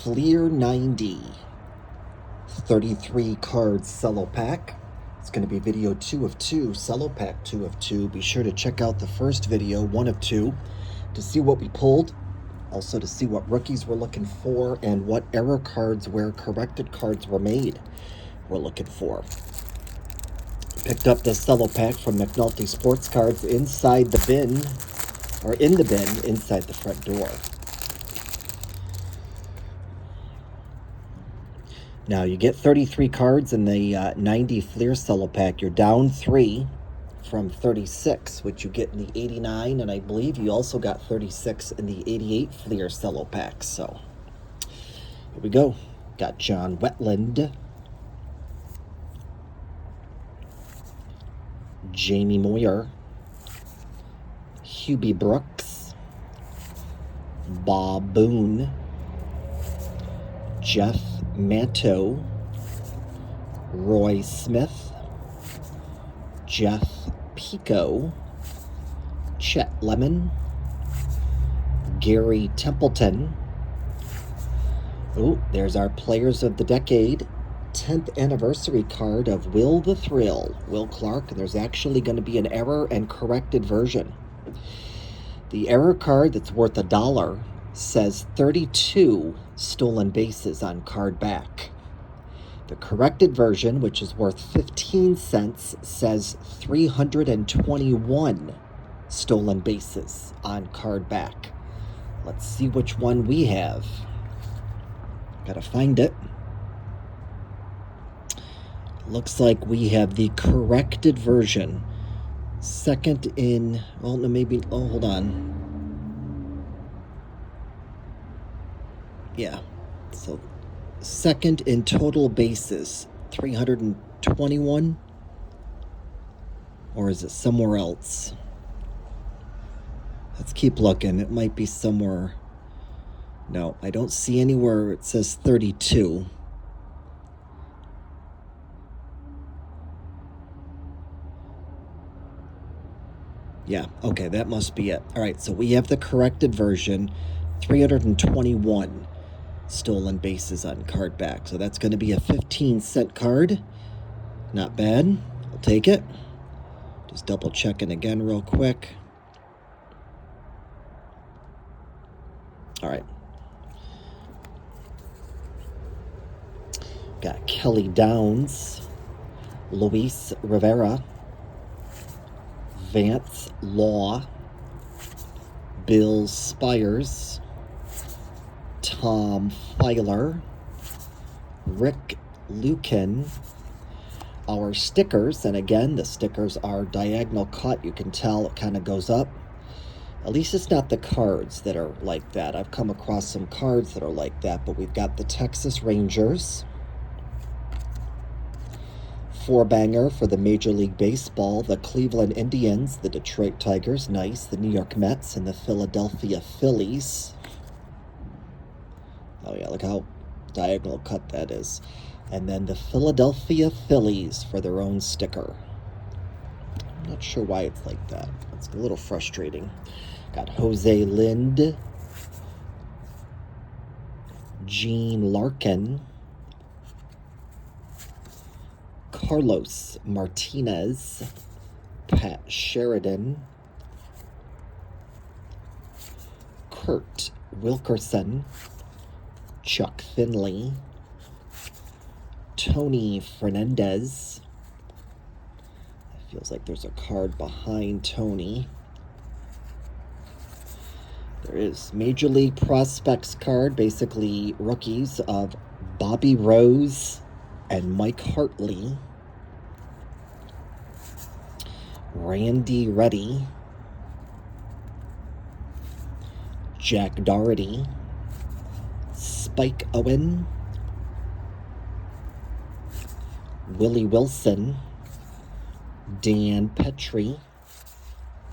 Fleer 90 33 card cello pack. It's going to be video 2 of 2, cello pack 2 of 2. Be sure to check out the first video, 1 of 2, to see what we pulled. Also to see what rookies we're looking for and what error cards where corrected cards were made we're looking for. Picked up the cello pack from McNulty Sports Cards inside the bin, or in the bin inside the front door. Now you get 33 cards in the 90 Fleer cello pack. You're down 3 from 36, which you get in the 89, and I believe you also got 36 in the 88 Fleer cello pack. So here we go. Got John Wetland, Jamie Moyer, Hubie Brooks, Bob Boone, Jeff Manto, Roy Smith, Jeff Pico, Chet Lemon, Gary Templeton. Oh, there's our Players of the Decade 10th anniversary card of Will the Thrill, Will Clark, and there's actually going to be an error and corrected version. The error card that's worth $1 says 32 stolen bases on card back. The corrected version, which is worth 15 cents, says 321 stolen bases on card back. Let's see which one we have. Gotta find it. Looks like we have the corrected version. Second in, well, no, maybe, oh, hold on. Yeah, so second in total bases, 321, or is it somewhere else? Let's keep looking. It might be somewhere. No, I don't see anywhere it says 32. Yeah, okay, that must be it. All right, so we have the corrected version, 321 stolen bases on card back. So that's going to be a 15-cent card. Not bad. I'll take it. Just double checking again real quick. All right. Got Kelly Downs, Luis Rivera, Vance Law, Bill Spires, Tom Filer, Rick Lucan. Our stickers, and again, the stickers are diagonal cut. You can tell it kind of goes up. At least it's not the cards that are like that. I've come across some cards that are like that, but we've got the Texas Rangers, 4-banger for the Major League Baseball, the Cleveland Indians, the Detroit Tigers, nice, the New York Mets, and the Philadelphia Phillies. Oh yeah, look how diagonal cut that is. And then the Philadelphia Phillies for their own sticker. I'm not sure why it's like that. It's a little frustrating. Got Jose Lind, Gene Larkin, Carlos Martinez, Pat Sheridan, Kurt Wilkerson, Chuck Finley, Tony Fernandez. It feels like there's a card behind Tony. There is Major League Prospects card, basically rookies of Bobby Rose and Mike Hartley, Randy Reddy, Jack Doherty, Spike Owen, Willie Wilson, Dan Petrie,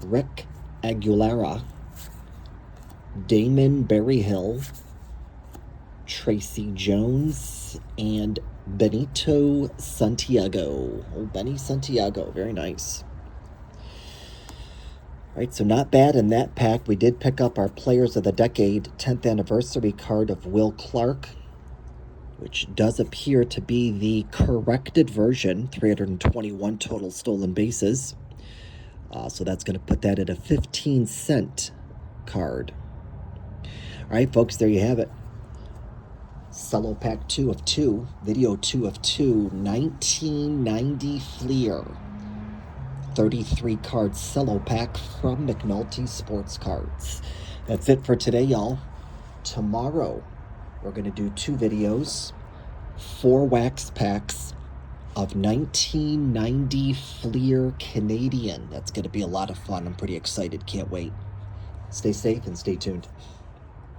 Rick Aguilera, Damon Berryhill, Tracy Jones, and Benito Santiago. Oh, Benny Santiago, very nice. All right, so not bad in that pack. We did pick up our Players of the Decade 10th anniversary card of Will Clark. which does appear to be the corrected version, 321 total stolen bases. So that's going to put that at a 15-cent card. All right, folks, there you have it. Cello Pack 2 of 2, Video 2 of 2, 1990 Fleer. 33 card Cello Pack from McNulty Sports Cards. That's it for today, y'all. Tomorrow, we're going to do 2 videos, 4 wax packs of 1990 Fleer Canadian. That's going to be a lot of fun. I'm pretty excited. Can't wait. Stay safe and stay tuned.